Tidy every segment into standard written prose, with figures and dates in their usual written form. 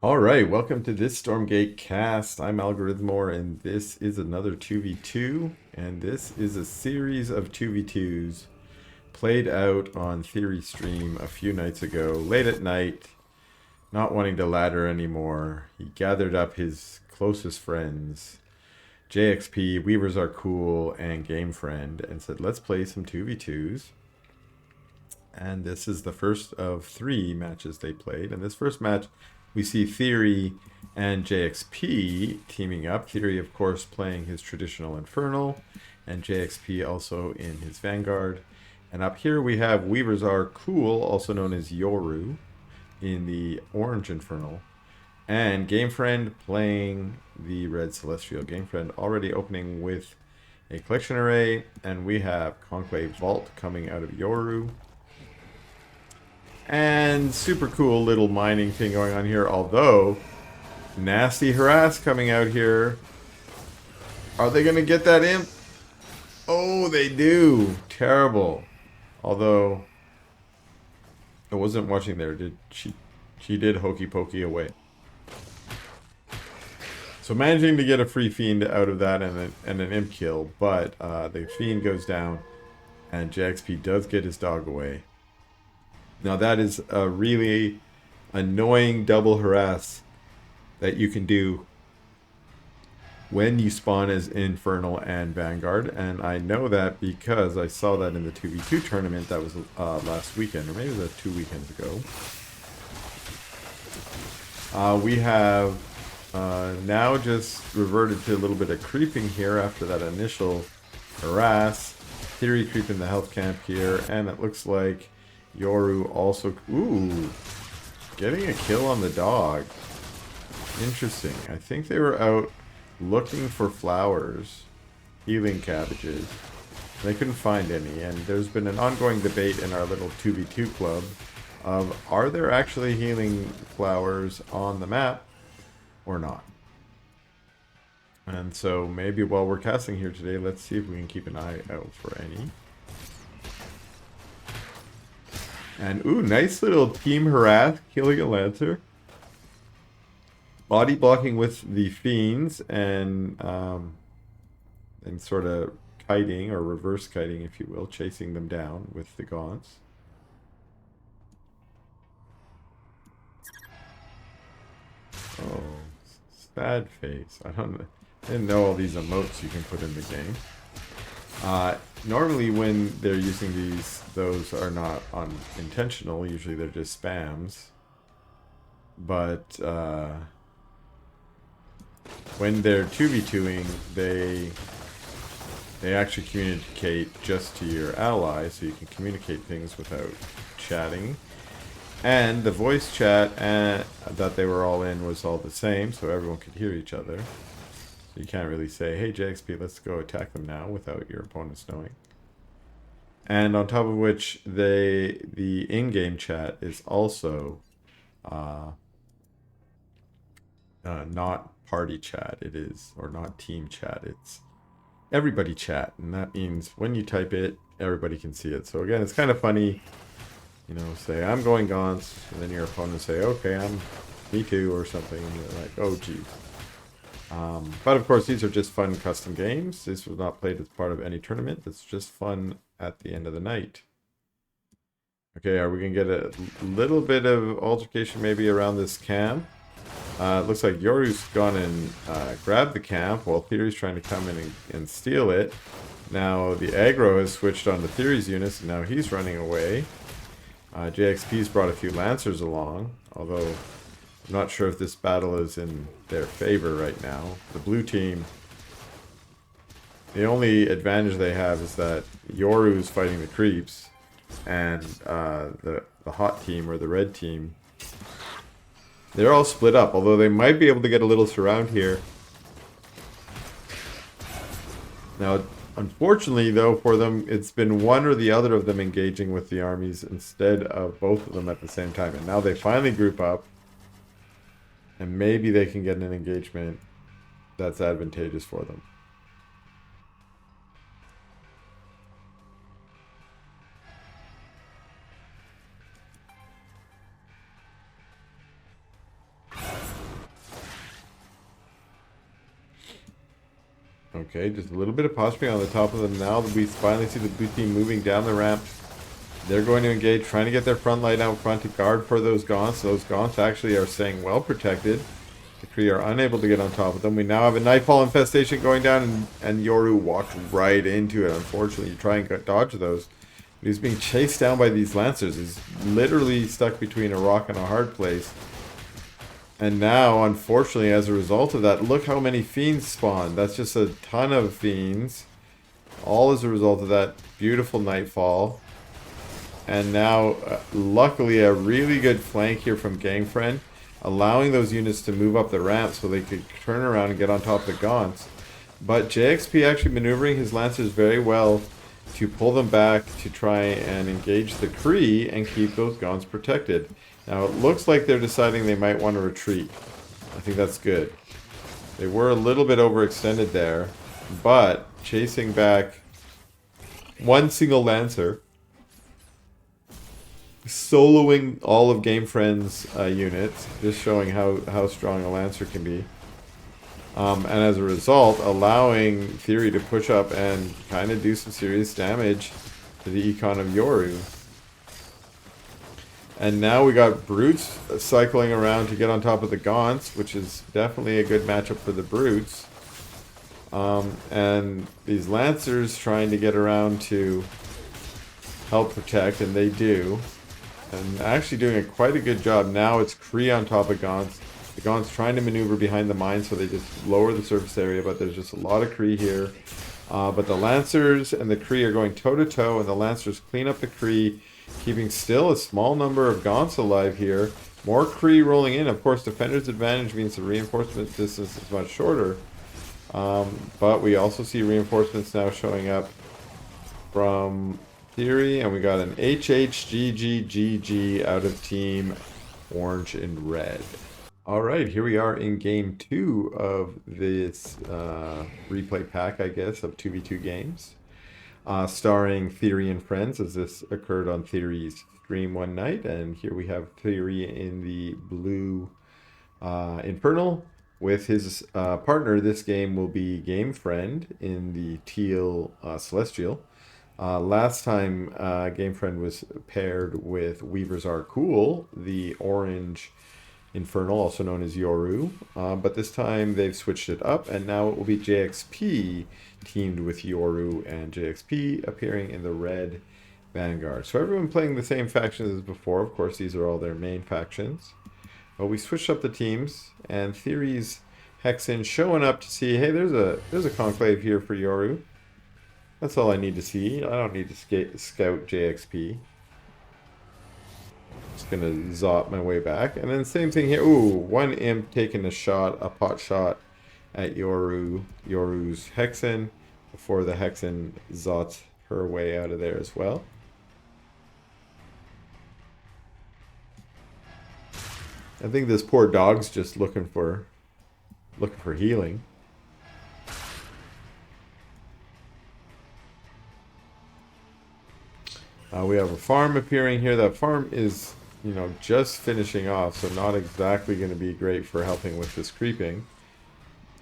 All right, welcome to this Stormgate cast. I'm Algorithmore, and this is another 2v2, and this is a series of 2v2s played out on Theory Stream a few nights ago, late at night, not wanting to ladder anymore. He gathered up his closest friends, JXP, Weavers Are Cool, and GameFriend, and said, let's play some 2v2s. And this is the first of three matches they played. And this first match, we see Theory and JXP teaming up. Theory, of course, playing his traditional Infernal, and JXP also in his Vanguard. And up here we have Weavers Are Cool, also known as Yoru, in the Orange Infernal. And GameFriend playing the Red Celestial. GameFriend already opening with a Collection Array, and we have Conclave Vault coming out of Yoru. And super cool little mining thing going on here, although nasty harass coming out here. Are they going to get that imp? Oh, they do. Terrible. Although I wasn't watching there. Did she did hokey pokey away. So managing to get a free fiend out of that and an imp kill, but the fiend goes down and JXP does get his dog away. Now that is a really annoying double harass that you can do when you spawn as Infernal and Vanguard, and I know that because I saw that in the 2v2 tournament that was last weekend, or maybe it was 2 weekends ago. We have now just reverted to a little bit of creeping here after that initial harass. Theory creeping the health camp here, and it looks like Yoru also... Ooh! Getting a kill on the dog. Interesting. I think they were out looking for flowers, healing cabbages. They couldn't find any, and there's been an ongoing debate in our little 2v2 club of, are there actually healing flowers on the map or not? And so maybe while we're casting here today, let's see if we can keep an eye out for any. And ooh, nice little team harass, killing a Lancer. Body blocking with the fiends and sort of kiting, or reverse kiting if you will, chasing them down with the gaunts. Oh, sad face. I didn't know all these emotes you can put in the game. Normally when they're using these, those are not unintentional. Usually they're just spams. But when they're 2v2ing, they actually communicate just to your ally, so you can communicate things without chatting. And the voice chat that they were all in was all the same, so everyone could hear each other. So you can't really say, hey JXP, let's go attack them now, without your opponents knowing. And on top of which, the in-game chat is also not party chat. It is, or not team chat. It's everybody chat, and that means when you type it, everybody can see it. So again, it's kind of funny, you know, say I'm going Gaunts, and then your opponent say, okay, me too, or something, and you're like, oh geez. But of course, these are just fun custom games. This was not played as part of any tournament. It's just fun at the end of the night. Okay, are we going to get a little bit of altercation maybe around this camp? It looks like Yoru's gone and grabbed the camp while Theory's trying to come in and steal it. Now the aggro has switched on to Theory's units, and now he's running away. JXP's brought a few Lancers along, although I'm not sure if this battle is in their favor right now. The blue team, the only advantage they have is that Yoru is fighting the creeps, and the hot team, or the red team, they're all split up, although they might be able to get a little surround here. Now, unfortunately, though, for them, it's been one or the other of them engaging with the armies instead of both of them at the same time. And now they finally group up, and maybe they can get an engagement that's advantageous for them. Okay, just a little bit of posturing on the top of them now. We finally see the blue team moving down the ramp. They're going to engage, trying to get their front line out front to guard for those gaunts. Those gaunts actually are staying well protected. The Kree are unable to get on top of them. We now have a Nightfall infestation going down, and Yoru walked right into it. Unfortunately, you try and dodge those. He's being chased down by these Lancers. He's literally stuck between a rock and a hard place. And now, unfortunately, as a result of that, look how many Fiends spawn. That's just a ton of Fiends. All as a result of that beautiful Nightfall. And now, luckily, a really good flank here from GameFriend, allowing those units to move up the ramp so they could turn around and get on top of the Gaunts. But JXP actually maneuvering his Lancers very well to pull them back to try and engage the Kree and keep those Gaunts protected. Now, it looks like they're deciding they might want to retreat. I think that's good. They were a little bit overextended there, but chasing back one single Lancer, soloing all of GameFriend's units, just showing how strong a Lancer can be. And as a result, allowing Theory to push up and kind of do some serious damage to the econ of Yoru. And now we got Brutes cycling around to get on top of the Gaunts, which is definitely a good matchup for the Brutes. And these Lancers trying to get around to help protect, and they do. And actually doing quite a good job. Now it's Kree on top of Gaunts. The Gaunts trying to maneuver behind the mines, so they just lower the surface area, but there's just a lot of Kree here. But the Lancers and the Kree are going toe-to-toe, and the Lancers clean up the Kree, keeping still a small number of Gaunts alive here. More Kree rolling in. Of course, Defender's advantage means the reinforcement distance is much shorter. But we also see reinforcements now showing up from Theory, and we got an HHGGGG out of Team Orange and Red. Alright, here we are in Game 2 of this replay pack, I guess, of 2v2 games. Starring Theory and Friends, as this occurred on Theory's stream one night. And here we have Theory in the blue Infernal with his partner. This game will be GameFriend in the teal Celestial. Last time GameFriend was paired with Weavers Are Cool, the orange Infernal, also known as Yoru. But this time they've switched it up, and now it will be JXP teamed with Yoru, and JXP appearing in the red Vanguard. So everyone playing the same factions as before. Of course, these are all their main factions. But we switched up the teams, and Theory's Hexen showing up to see, hey, there's a conclave here for Yoru. That's all I need to see. I don't need to scout JXP. Just gonna zop my way back. And then same thing here. Ooh, one imp taking a pot shot at Yoru's Hexen before the Hexen zots her way out of there as well. I think this poor dog's just looking for healing. We have a farm appearing here. That farm is, you know, just finishing off, so not exactly going to be great for helping with this creeping.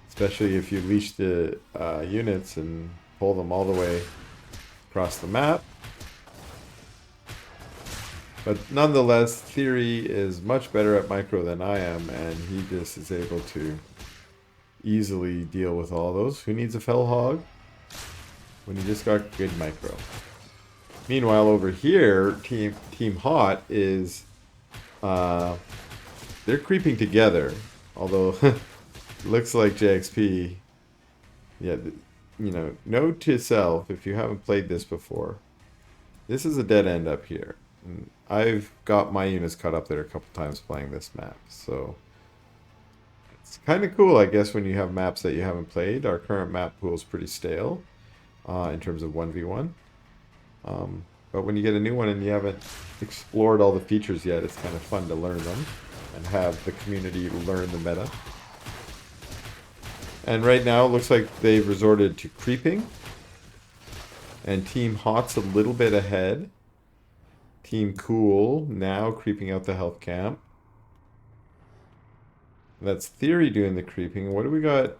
Especially if you leash the units and pull them all the way across the map. But nonetheless, Theory is much better at micro than I am, and he just is able to easily deal with all those. Who needs a fell hog when you just got good micro? Meanwhile, over here, Team Hot is they're creeping together. Although looks like JXP, yeah, you know, note to self if you haven't played this before. This is a dead end up here. And I've got my units cut up there a couple times playing this map, so it's kind of cool, I guess, when you have maps that you haven't played. Our current map pool is pretty stale in terms of 1v1. But when you get a new one and you haven't explored all the features yet, it's kind of fun to learn them and have the community learn the meta. And right now it looks like they've resorted to creeping. And Team Hot's a little bit ahead. Team Cool now creeping out the health camp. That's Theory doing the creeping. What do we got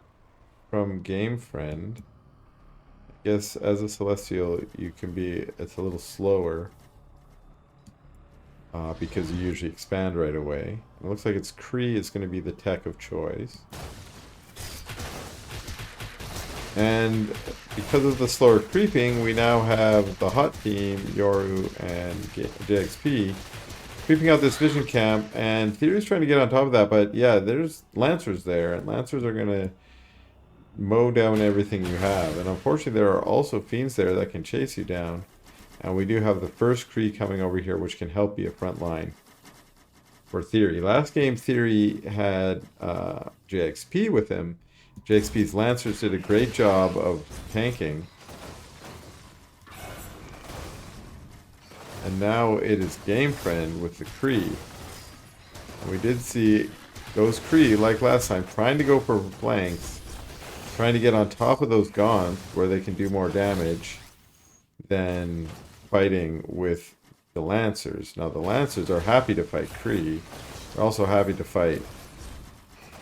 from GameFriend. I guess as a Celestial, you can be, it's a little slower. Because you usually expand right away. It looks like it's Kree is going to be the tech of choice. And because of the slower creeping, we now have the hot team, Yoru and jayxp, creeping out this vision camp, and Theory's trying to get on top of that, but yeah, there's Lancers there, and Lancers are going to mow down everything you have. And unfortunately, there are also Fiends there that can chase you down. And we do have the first Kree coming over here, which can help be a front line for Theory. Last game, Theory had jayxp with him. jayxp's Lancers did a great job of tanking. And now it is GameFriend with the Kree. And we did see those Kree, like last time, trying to go for flanks. Trying to get on top of those Gaunts where they can do more damage than fighting with the Lancers. Now the Lancers are happy to fight Kree. They're also happy to fight,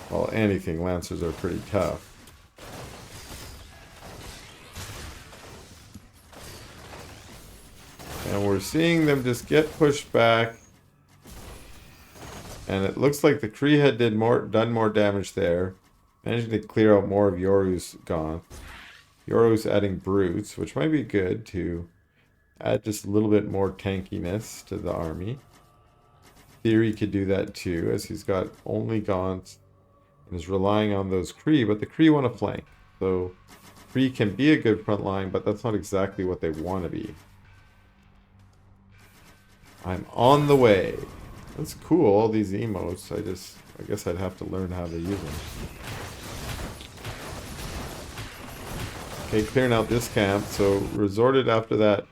well, anything. Lancers are pretty tough. And we're seeing them just get pushed back. And it looks like the Kree had done more damage there. Managing to clear out more of Yoru's Gaunt. Yoru's adding Brutes, which might be good to add just a little bit more tankiness to the army. Theory could do that too, as he's got only Gaunts and is relying on those Kree, but the Kree want to flank. So Kree can be a good front line, but that's not exactly what they want to be. I'm on the way. That's cool, all these emotes. I guess I'd have to learn how to use them. Okay, clearing out this camp. So resorted after that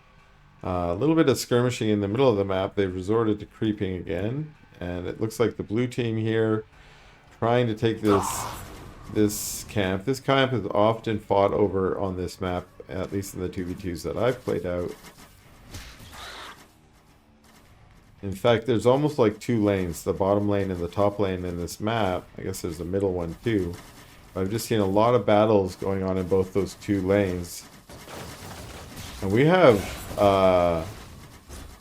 a little bit of skirmishing in the middle of the map. They've resorted to creeping again. And it looks like the blue team here trying to take this camp. This camp is often fought over on this map, at least in the 2v2s that I've played out. In fact, there's almost like two lanes, the bottom lane and the top lane in this map. I guess there's a middle one too. But I've just seen a lot of battles going on in both those two lanes. And we have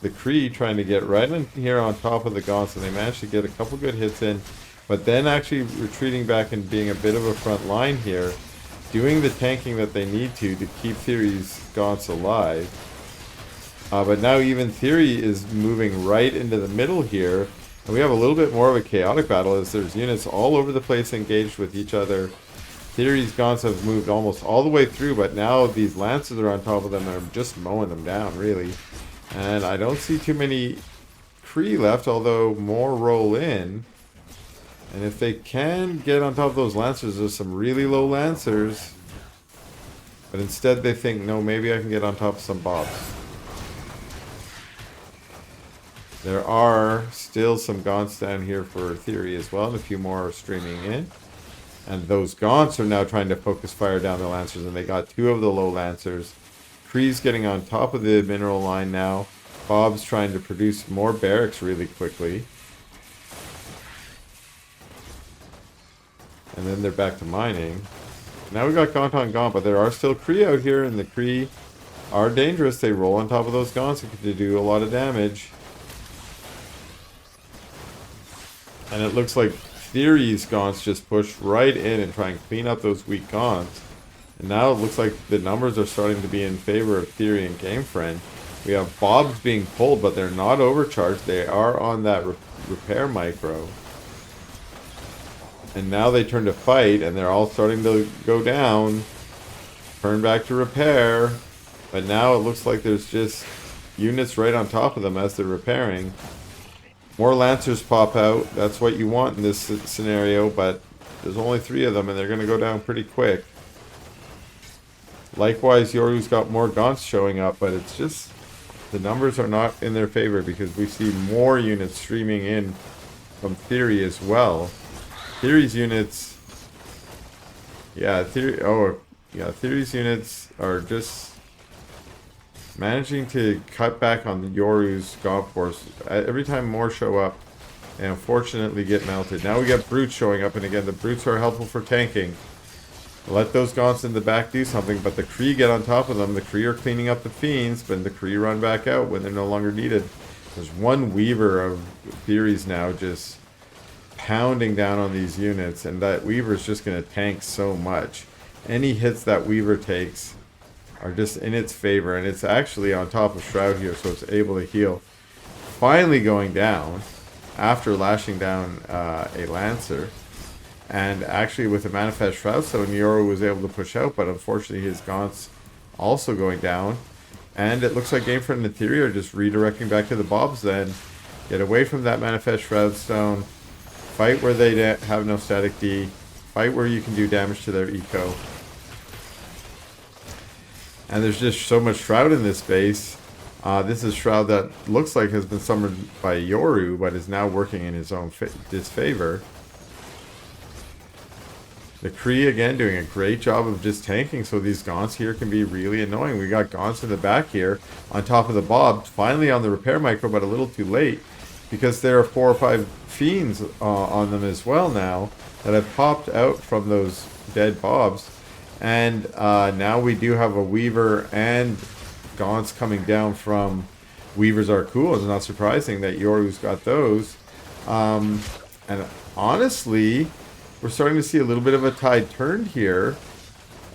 the Kree trying to get right in here on top of the Gaunts, and they managed to get a couple good hits in. But then actually retreating back and being a bit of a front line here, doing the tanking that they need to keep Theory's Gaunts alive. But now even Theory is moving right into the middle here. And we have a little bit more of a chaotic battle as there's units all over the place engaged with each other. Theory's Gaunts have moved almost all the way through, but now these Lancers are on top of them and are just mowing them down, really. And I don't see too many Kree left, although more roll in. And if they can get on top of those Lancers, there's some really low Lancers. But instead they think, no, maybe I can get on top of some Bobs. There are still some Gaunts down here for Theory as well, and a few more are streaming in. And those Gaunts are now trying to focus fire down the Lancers, and they got two of the low Lancers. Kree's getting on top of the mineral line now. Bob's trying to produce more barracks really quickly. And then they're back to mining. Now we got Gaunt on Gaunt, but there are still Kree out here, and the Kree are dangerous. They roll on top of those Gaunts to do a lot of damage. And it looks like Theory's Gaunts just push right in and try and clean up those weak Gaunts. And now it looks like the numbers are starting to be in favor of Theory and GameFriend. We have Bobs being pulled, but they're not overcharged. They are on that repair micro. And now they turn to fight, and they're all starting to go down. Turn back to repair. But now it looks like there's just units right on top of them as they're repairing. More Lancers pop out. That's what you want in this scenario, but there's only 3 of them, and they're going to go down pretty quick. Likewise, Yoru's got more Gaunts showing up, but it's just the numbers are not in their favor because we see more units streaming in from Theory as well. Theory's units, Theory's units are just managing to cut back on Yoru's Gaunt force. Every time more show up, and unfortunately get melted. Now we got Brutes showing up, and again, the Brutes are helpful for tanking. Let those Gaunts in the back do something, but the Kree get on top of them. The Kree are cleaning up the Fiends, but the Kree run back out when they're no longer needed. There's one Weaver of Theories now just pounding down on these units, and that Weaver is just going to tank so much. Any hits that Weaver takes are just in its favor, and it's actually on top of Shroud here, so it's able to heal. Finally going down after lashing down a Lancer, and actually with a Manifest Shroud Stone, Yoru was able to push out, but unfortunately his Gaunts also going down, and it looks like GameFriend and Theory are just redirecting back to the Bobs then. Get away from that Manifest Shroud Stone, fight where they have no static D, fight where you can do damage to their eco. And there's just so much Shroud in this base. This is Shroud that looks like has been summoned by Yoru, but is now working in his own disfavor. The Kree, again, doing a great job of just tanking, so these Gaunts here can be really annoying. We got Gaunts in the back here, on top of the Bob, finally on the repair micro, but a little too late, because there are 4 or 5 Fiends on them as well now, that have popped out from those dead Bobs. And now we do have a Weaver and Gaunts coming down from Weavers are cool. It's not surprising that Yoru's got those. And honestly, we're starting to see a little bit of a tide turn here.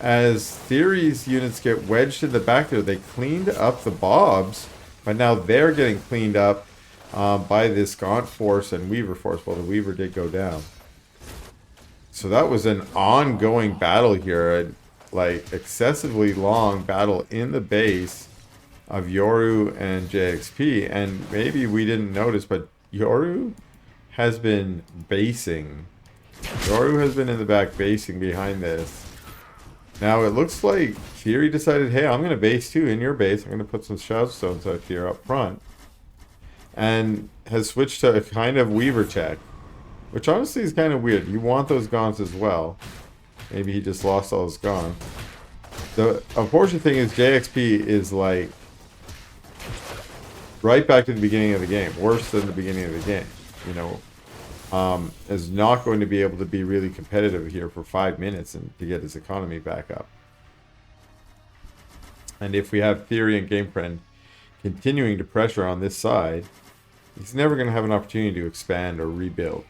As Theory's units get wedged in the back there, they cleaned up the Bobs, but now they're getting cleaned up by this Gaunt force and Weaver force. Well, the Weaver did go down. So that was an ongoing battle here, a like excessively long battle in the base of Yoru and JXP, and maybe we didn't notice, but Yoru has been basing. Yoru has been in the back basing behind this. Now it looks like Theory decided, hey, I'm going to base too in your base. I'm going to put some Shroud Stones out here up front. And has switched to a kind of Weaver check. Which honestly is kind of weird. You want those Gaunts as well. Maybe he just lost all his Gaunts. The unfortunate thing is JXP is like right back to the beginning of the game. Worse than the beginning of the game. You know, is not going to be able to be really competitive here for 5 minutes and to get his economy back up. And if we have Theory and GameFriend continuing to pressure on this side, he's never going to have an opportunity to expand or rebuild.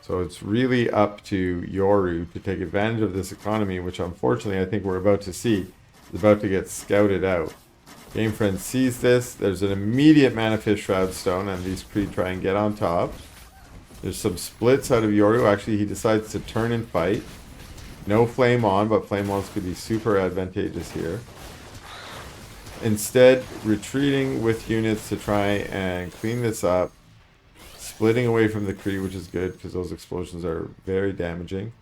So it's really up to Yoru to take advantage of this economy, which unfortunately I think we're about to see is about to get scouted out. GameFriend sees this. There's an immediate Manifest Shroud Stone, and these Kree try and get on top. There's some splits out of Yoru. Actually, he decides to turn and fight. No Flame On, but Flame Ons could be super advantageous here. Instead, retreating with units to try and clean this up. Splitting away from the Kree, which is good because those explosions are very damaging.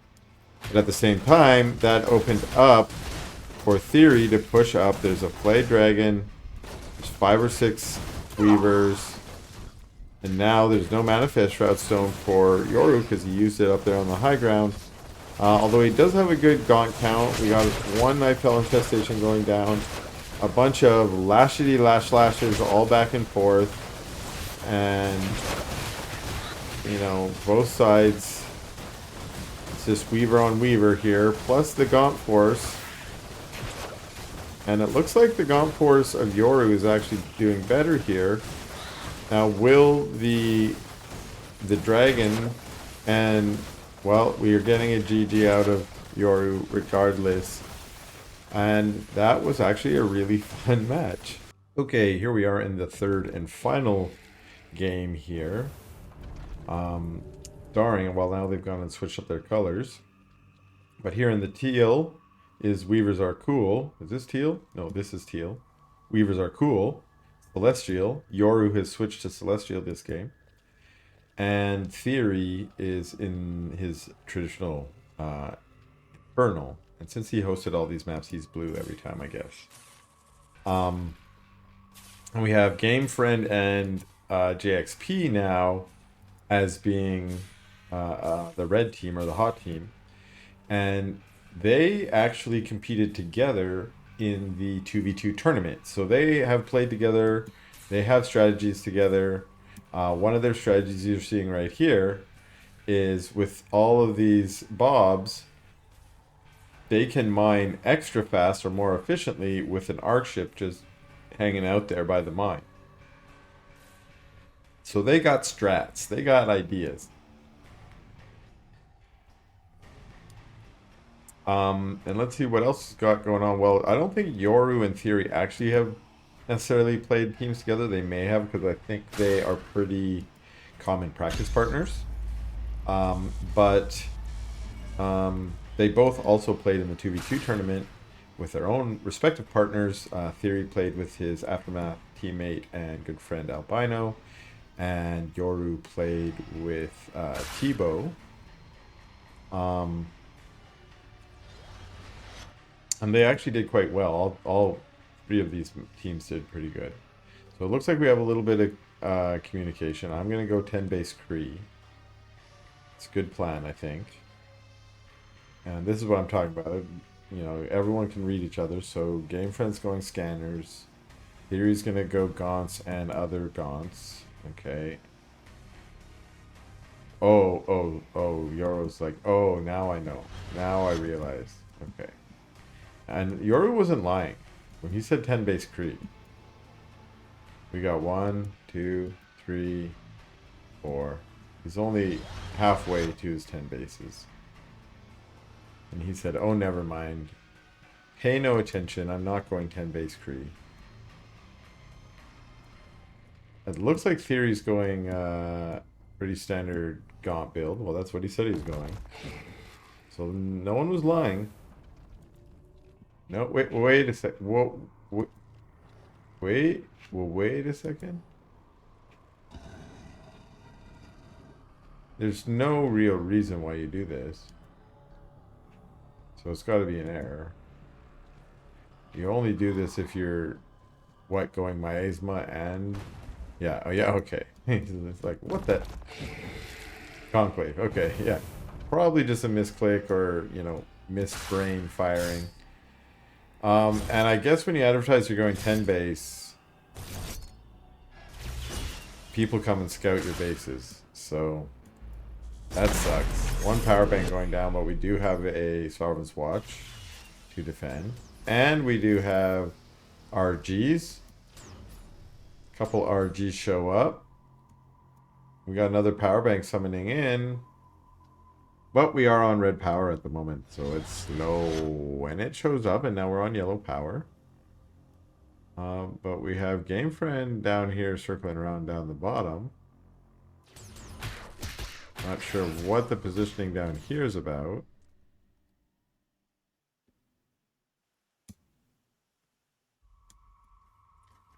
But at the same time, that opened up for Theory to push up. There's a Flayed Dragon. There's 5 or 6 Weavers. And now there's no Manifest Shroud Stone for Yoru because he used it up there on the high ground. Although he does have a good Gaunt count. We got 1 Nightfell Infestation going down. A bunch of Lashity Lashes all back and forth. And, you know, both sides. It's just Weaver on Weaver here. Plus the Gaunt Force. And it looks like the Gaunt Force of Yoru is actually doing better here. Now, will the dragon, and, well, we are getting a GG out of Yoru regardless. And that was actually a really fun match. Okay, here we are in the third and final game here. Starring, well, now they've gone and switched up their colors. But here in the teal is Weavers Are Cool. Is this teal? No, this is teal. Weavers Are Cool. Celestial. Yoru has switched to Celestial this game. And Theory is in his traditional Infernal. And since he hosted all these maps, he's blue every time, I guess. And we have GameFriend and JXP now as being the red team or the hot team. And they actually competed together in the 2v2 tournament. So they have played together. They have strategies together. One of their strategies you're seeing right here is with all of these Bobs, they can mine extra fast or more efficiently with an arc ship just hanging out there by the mine. So they got strats. They got ideas. And let's see what else has got going on. Well, I don't think Yoru and Theory actually have necessarily played teams together. They may have, because I think they are pretty common practice partners. But they both also played in the 2v2 tournament with their own respective partners. Theory played with his Aftermath teammate and good friend Albino, and Yoru played with Tebow. And they actually did quite well. All three of these teams did pretty good. So it looks like we have a little bit of communication. I'm going to go 10 base Kree. It's a good plan, I think. And this is what I'm talking about. You know, everyone can read each other. So GameFriend's going scanners. Theory's going to go Gaunts and other Gaunts. Okay. Oh, Yoru's like, oh, now I know. Now I realize. Okay. And Yoru wasn't lying when he said 10 base Kree. We got 1, 2, 3, 4. He's only halfway to his 10 bases. And he said, oh, never mind. Pay no attention. I'm not going 10 base Kree. It looks like Theory's going pretty standard Gaunt build. Well, that's what he said he was going. So no one was lying. No, wait a sec. Whoa, wait a second. There's no real reason why you do this. So it's got to be an error. You only do this if you're, going miasma and... Yeah, oh yeah, okay. It's like, what the... Conclave, okay, yeah. Probably just a misclick or, you know, misbrain firing. And I guess when you advertise you're going 10 base, people come and scout your bases. So that sucks. One power bank going down, but we do have a Sovereign's Watch to defend. And we do have RGs. A couple RGs show up. We got another power bank summoning in. But we are on red power at the moment, so it's slow when it shows up, and now we're on yellow power. But we have GameFriend down here circling around down the bottom. Not sure what the positioning down here is about.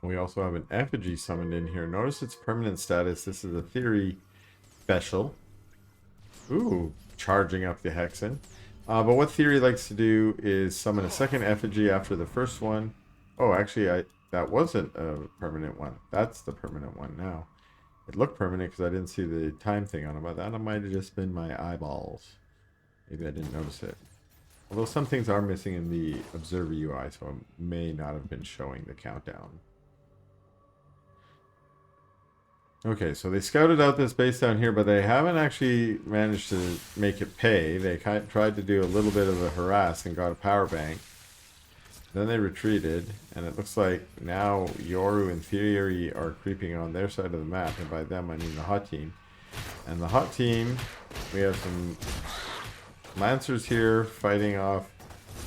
We also have an effigy summoned in here. Notice its permanent status. This is a Theory special. Ooh, charging up the Hexen. But what Theory likes to do is summon a second effigy after the first one. Oh, actually, that wasn't a permanent one. That's the permanent one now. It looked permanent because I didn't see the time thing on it, but that might have just been my eyeballs. Maybe I didn't notice it. Although some things are missing in the Observer UI, so it may not have been showing the countdown. Okay, so they scouted out this base down here, but they haven't actually managed to make it pay. They tried to do a little bit of a harass and got a power bank. Then they retreated, and it looks like now Yoru and Theory are creeping on their side of the map, and by them I mean the hot team. And the hot team, we have some Lancers here fighting off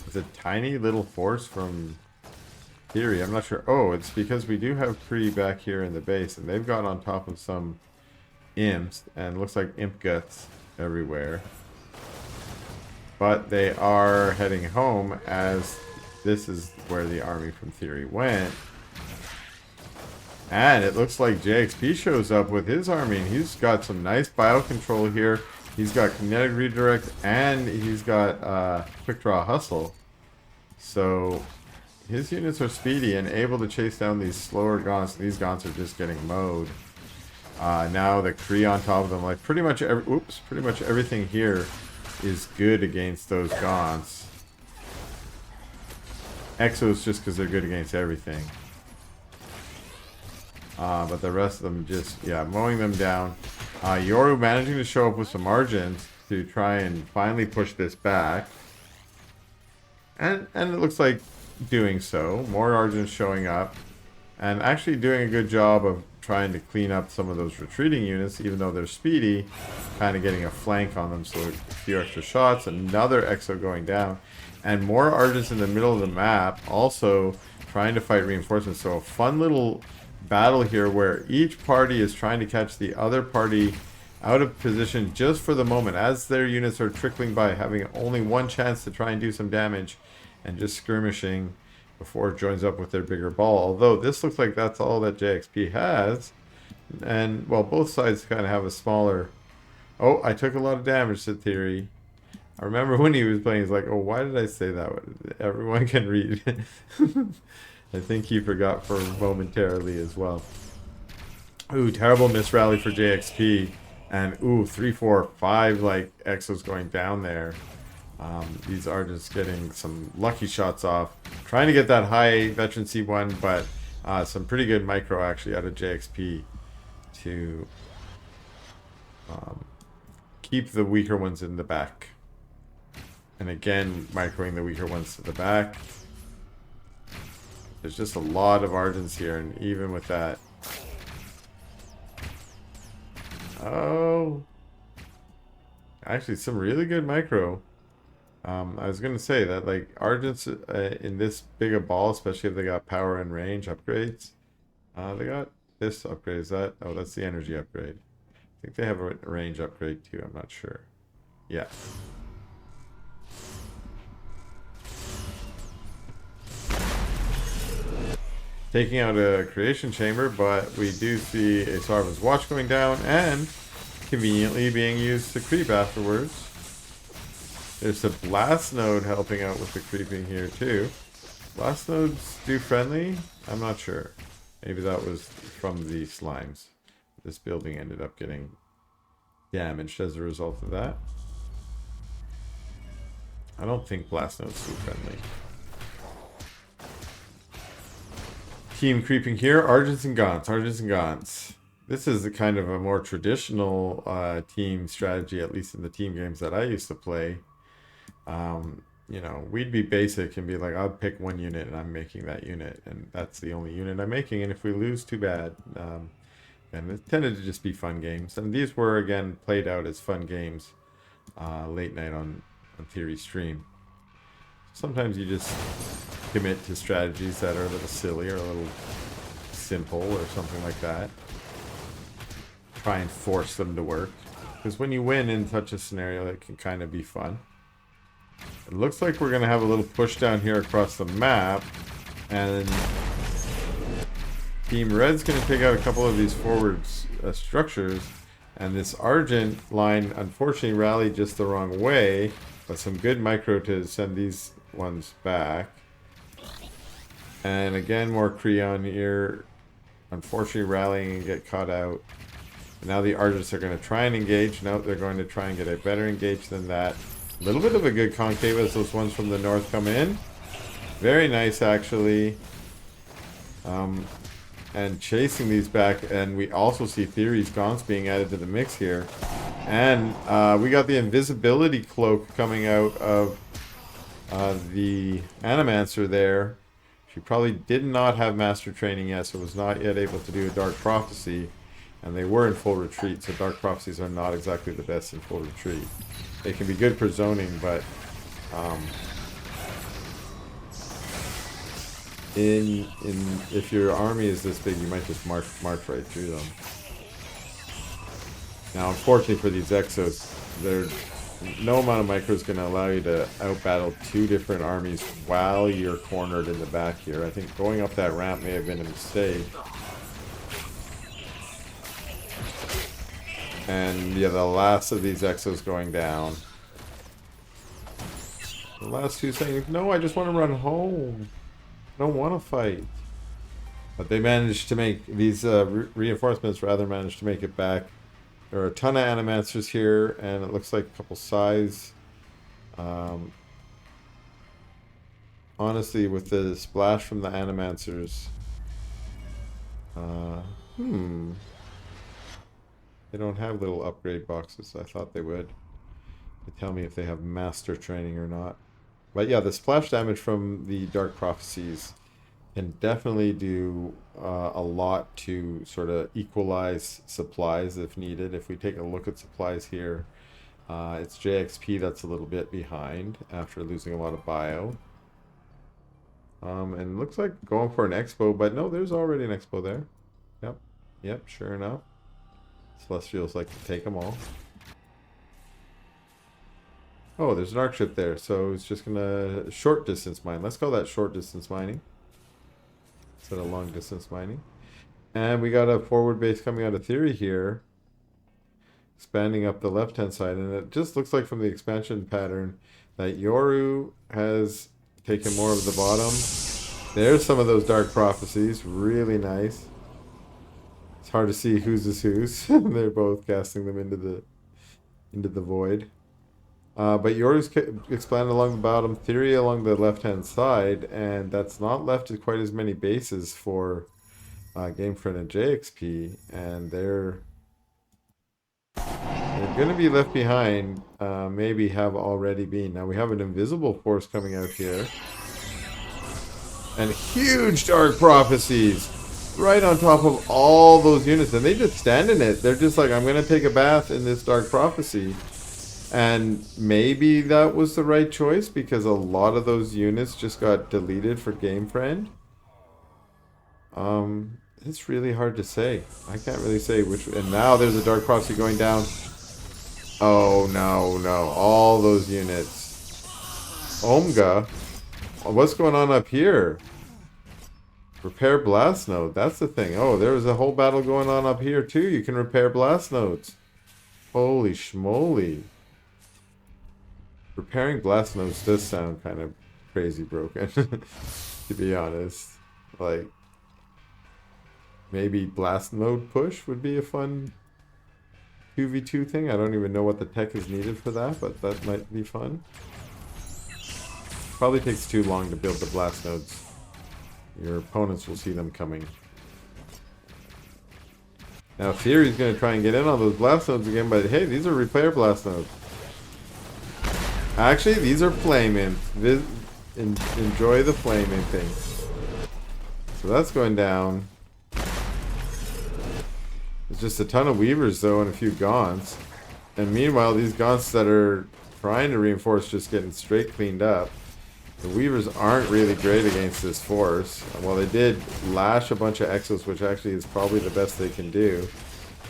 with a tiny little force from Theory. I'm not sure. Oh, it's because we do have Kree back here in the base, and they've got on top of some imps, and it looks like imp guts everywhere. But they are heading home, as this is where the army from Theory went. And it looks like JXP shows up with his army, and he's got some nice biocontrol here. He's got kinetic redirect, and he's got quick draw hustle. So his units are speedy and able to chase down these slower Gaunts. These Gaunts are just getting mowed. Now the Kree on top of them, like pretty much everything here is good against those Gaunts. Exos just because they're good against everything. But the rest of them just, yeah, mowing them down. Yoru managing to show up with some margins to try and finally push this back. And it looks like doing so. More Argents showing up. And actually doing a good job of trying to clean up some of those retreating units, even though they're speedy. Kind of getting a flank on them, so a few extra shots. Another Exo going down. And more Argents in the middle of the map, also trying to fight reinforcements. So a fun little battle here where each party is trying to catch the other party out of position just for the moment, as their units are trickling by, having only one chance to try and do some damage, and just skirmishing before it joins up with their bigger ball. Although this looks like that's all that JXP has. And, well, both sides kind of have a smaller... Oh, I took a lot of damage, said Theory. I remember when he was playing, he's like, oh, why did I say that? Everyone can read. I think he forgot for momentarily as well. Ooh, terrible misrally for JXP. And, ooh, 3, 4, 5, like, Exos going down there. These are just getting some lucky shots off. Trying to get that high veteran C1, but some pretty good micro actually out of JXP to keep the weaker ones in the back. And again, microing the weaker ones to the back. There's just a lot of Argents here, and even with that... Oh! Actually, some really good micro. I was going to say that, like, Argents in this big a ball, especially if they got power and range upgrades. They got this upgrade. Is that? Oh, that's the energy upgrade. I think they have a range upgrade too. I'm not sure. Yeah. Taking out a creation chamber, but we do see a Sarva's Watch going down and conveniently being used to creep afterwards. There's a blast node helping out with the creeping here too. Blast nodes do friendly? I'm not sure. Maybe that was from the slimes. This building ended up getting damaged as a result of that. I don't think blast nodes do friendly. Team creeping here, Argents and Gaunts, Argents and Gaunts. This is a kind of a more traditional team strategy, at least in the team games that I used to play. You know, we'd be basic and be like, I'll pick one unit and I'm making that unit, and that's the only unit I'm making, and if we lose, too bad. And it tended to just be fun games, and these were again played out as fun games late night on Theory stream. Sometimes you just commit to strategies that are a little silly or a little simple or something like that. Try and force them to work, because when you win in such a scenario, it can kind of be fun. It looks like we're going to have a little push down here across the map, and Team Red's going to take out a couple of these forward structures, and this Argent line unfortunately rallied just the wrong way, but some good micro to send these ones back. And again, more Creon here, unfortunately rallying and get caught out. And now the Argents are going to try and engage. No, they're going to try and get a better engage than that. A little bit of a good concave as those ones from the north come in. Very nice, actually. And chasing these back. And we also see Theory's Gaunts being added to the mix here. And we got the invisibility cloak coming out of the Animancer there. She probably did not have master training yet, so was not yet able to do a Dark Prophecy. And they were in full retreat, so Dark Prophecies are not exactly the best in full retreat. They can be good for zoning, but if your army is this big, you might just march right through them. Now, unfortunately for these Exos, no amount of micro is going to allow you to outbattle two different armies while you're cornered in the back here. I think going up that ramp may have been a mistake. And yeah, the last of these Exos going down. The last two saying, no, I just want to run home. I don't want to fight. But they managed to make, these reinforcements rather managed to make it back. There are a ton of Animancers here, and it looks like a couple size. Honestly, with the splash from the Animancers, they don't have little upgrade boxes. I thought they would. They tell me if they have master training or not. But yeah, the splash damage from the Dark Prophecies can definitely do a lot to sort of equalize supplies if needed. If we take a look at supplies here, it's JXP that's a little bit behind after losing a lot of bio. And it looks like going for an expo, but no, there's already an expo there. Yep, sure enough. Celestials like to take them all. Oh, there's an arc ship there, so it's just gonna short distance mine. Let's call that short distance mining instead of long distance mining. And we got a forward base coming out of Theory here, expanding up the left-hand side, and it just looks like from the expansion pattern that Yoru has taken more of the bottom. There's some of those Dark Prophecies, really nice. It's hard to see whose is whose. They're both casting them into the void. But Yoru's expanded along the bottom, Theory along the left-hand side, and that's not left quite as many bases for GameFriend and JXP, and they're going to be left behind, maybe have already been. Now we have an invisible force coming out here, and huge Dark Prophecies right on top of all those units, and they just stand in it. They're just like, I'm going to take a bath in this Dark Prophecy. And maybe that was the right choice because a lot of those units just got deleted for GameFriend. It's really hard to say. I can't really say which. And now there's a Dark Prophecy going down. Oh no, all those units. Omega. What's going on up here? Repair blast node. That's the thing. Oh, there was a whole battle going on up here too. You can repair blast nodes. Holy schmoly. Repairing blast nodes does sound kind of crazy broken, to be honest. Like, maybe blast node push would be a fun 2v2 thing. I don't even know what the tech is needed for that, but that might be fun. Probably takes too long to build the blast nodes. Your opponents will see them coming. Now Theory's going to try and get in on those blast nodes again, but hey, these are repair blast nodes. Actually, these are flame-in. Enjoy the flame-in thing. So that's going down. There's just a ton of weavers, though, and a few gaunts. And meanwhile, these gaunts that are trying to reinforce just getting straight cleaned up. The weavers aren't really great against this force. Well, they did lash a bunch of exos, which actually is probably the best they can do.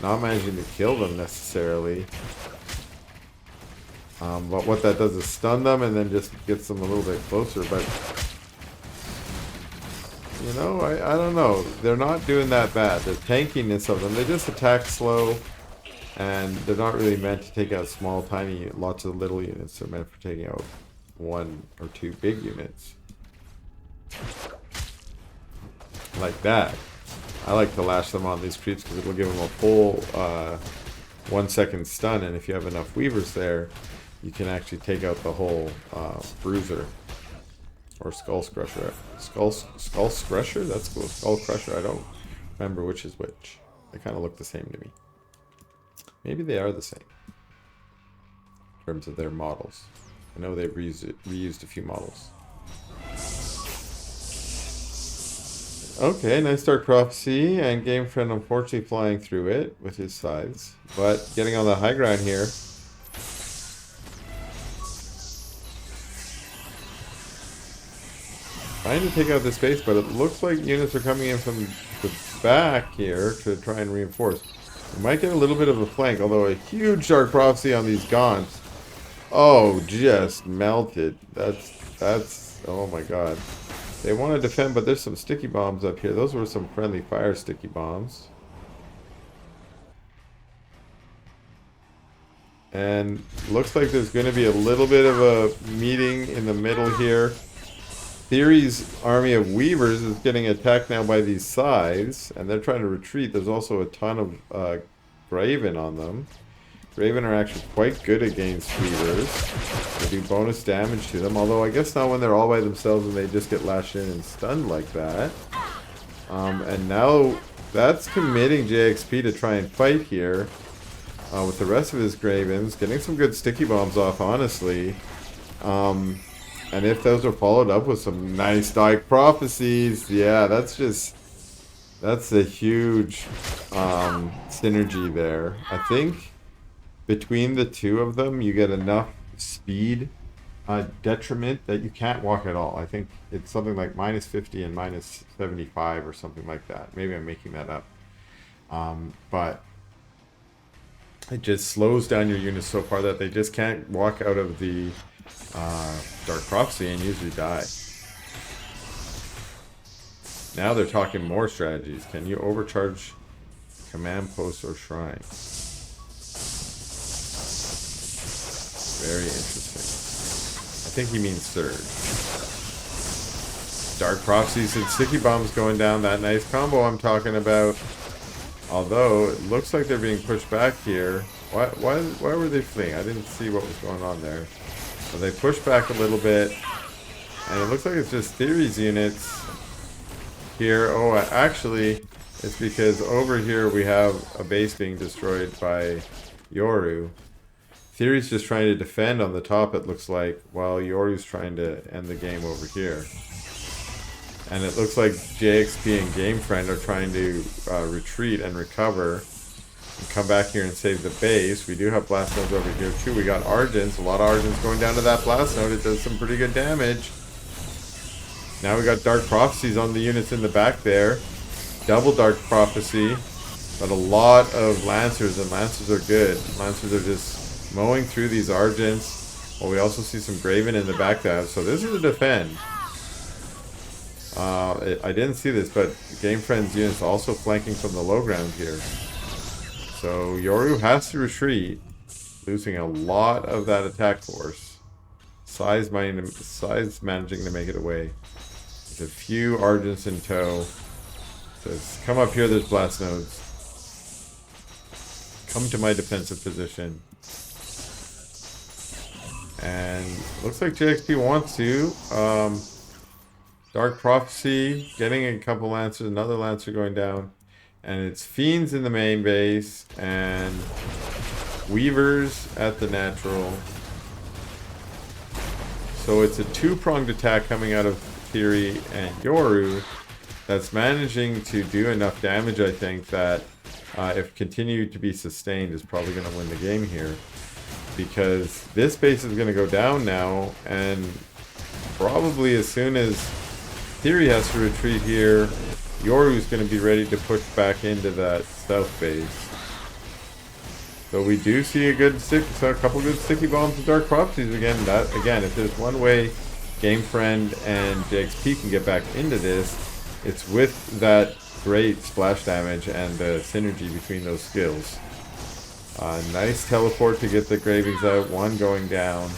Not managing to kill them necessarily. But what that does is stun them and then just gets them a little bit closer. But, you know, I don't know. They're not doing that bad. The tankiness of them, they just attack slow. And they're not really meant to take out small, tiny, lots of little units. They're meant for taking out 1 or 2 big units. Like that. I like to lash them on these creeps because it'll give them a full 1 second stun. And if you have enough weavers there, you can actually take out the whole bruiser or skull crusher. Skull crusher? That's cool. Skull crusher. I don't remember which is which. They kind of look the same to me. Maybe they are the same in terms of their models. I know they've reused a few models. Okay, nice Dark Prophecy, and GameFriend unfortunately flying through it with his scythes, but getting on the high ground here. Trying to take out this base, but it looks like units are coming in from the back here to try and reinforce. We might get a little bit of a flank, although a huge Dark Prophecy on these gaunts. Oh, just melted. That's, oh my god. They want to defend, but there's some sticky bombs up here. Those were some friendly fire sticky bombs. And looks like there's going to be a little bit of a meeting in the middle here. Theory's army of weavers is getting attacked now by these scythes, and they're trying to retreat. There's also a ton of Graven on them. Graven are actually quite good against weavers. They do bonus damage to them, although I guess not when they're all by themselves and they just get lashed in and stunned like that. And now that's committing JXP to try and fight here with the rest of his Gravens. Getting some good sticky bombs off, honestly. And if those are followed up with some nice Dark Prophecies, yeah, that's a huge synergy there. I think between the two of them, you get enough speed detriment that you can't walk at all. I think it's something like -50 and -75 or something like that. Maybe I'm making that up. But it just slows down your units so far that they just can't walk out of the Dark Prophecy and usually die. Now they're talking more strategies. Can you overcharge command post or shrine? Very interesting. I think he means surge. Dark Prophecies and Sticky Bombs going down. That nice combo I'm talking about. Although it looks like they're being pushed back here. Why were they fleeing? I didn't see what was going on there. So they pushed back a little bit. And it looks like it's just Theory's units here. Oh, actually, it's because over here we have a base being destroyed by Yoru. Theory's just trying to defend on the top, it looks like, while Yoru's trying to end the game over here. And it looks like JXP and GameFriend are trying to retreat and recover and come back here and save the base. We do have blast nodes over here too. We got Argents, a lot of Argents going down to that blast node. It does some pretty good damage. Now we got Dark Prophecies on the units in the back there. Double Dark Prophecy. But a lot of Lancers, and Lancers are good. Lancers are just mowing through these Argents. Well, we also see some Graven in the back there. So this is a defend. I didn't see this, but GameFriend's units also flanking from the low ground here. So Yoru has to retreat, losing a lot of that attack force. Size managing to make it away. With a few Argents in tow. Says, come up here, there's blast nodes. Come to my defensive position. And looks like JXP wants to. Dark Prophecy, getting a couple Lancers, another Lancer going down. And it's Fiends in the main base, and Weavers at the natural. So it's a two-pronged attack coming out of Theory and Yoru that's managing to do enough damage, I think, that if continued to be sustained is probably going to win the game here. Because this base is going to go down now, and probably as soon as Theory has to retreat here, Yoru's going to be ready to push back into that south base. So we do see a couple good sticky bombs and Dark Prophecies again. Again, if there's one way GameFriend and JXP can get back into this, it's with that great splash damage and the synergy between those skills. Nice teleport to get the Gravings out, one going down.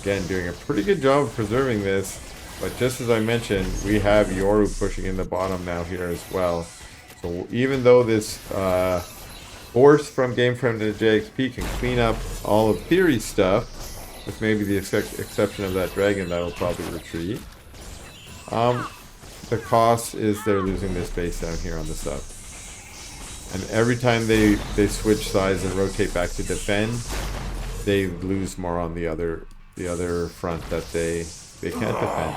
Again, doing a pretty good job of preserving this. But just as I mentioned, we have Yoru pushing in the bottom now here as well. So even though this force from GameFriend to JXP can clean up all of Theory's stuff, with maybe the exception of that dragon that will probably retreat, the cost is they're losing this base down here on the sub. And every time they switch sides and rotate back to defend, they lose more on the other front that they can't defend.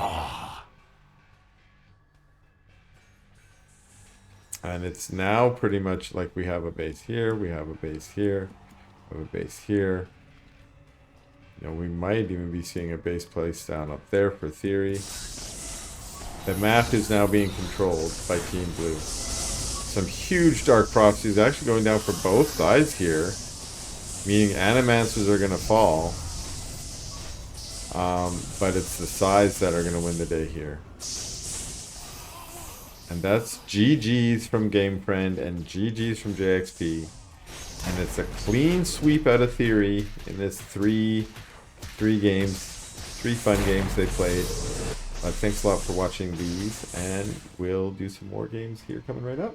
And it's now pretty much like we have a base here, we have a base here, we have a base here. You know, we might even be seeing a base placed down up there for Theory. The map is now being controlled by Team Blue. Some huge Dark Prophecies actually going down for both sides here, meaning Animancers are going to fall. But it's the sides that are going to win the day here. And that's GG's from GameFriend and GG's from JXP. And it's a clean sweep out of Theory in this three fun games they played. Thanks a lot for watching these, and we'll do some more games here coming right up.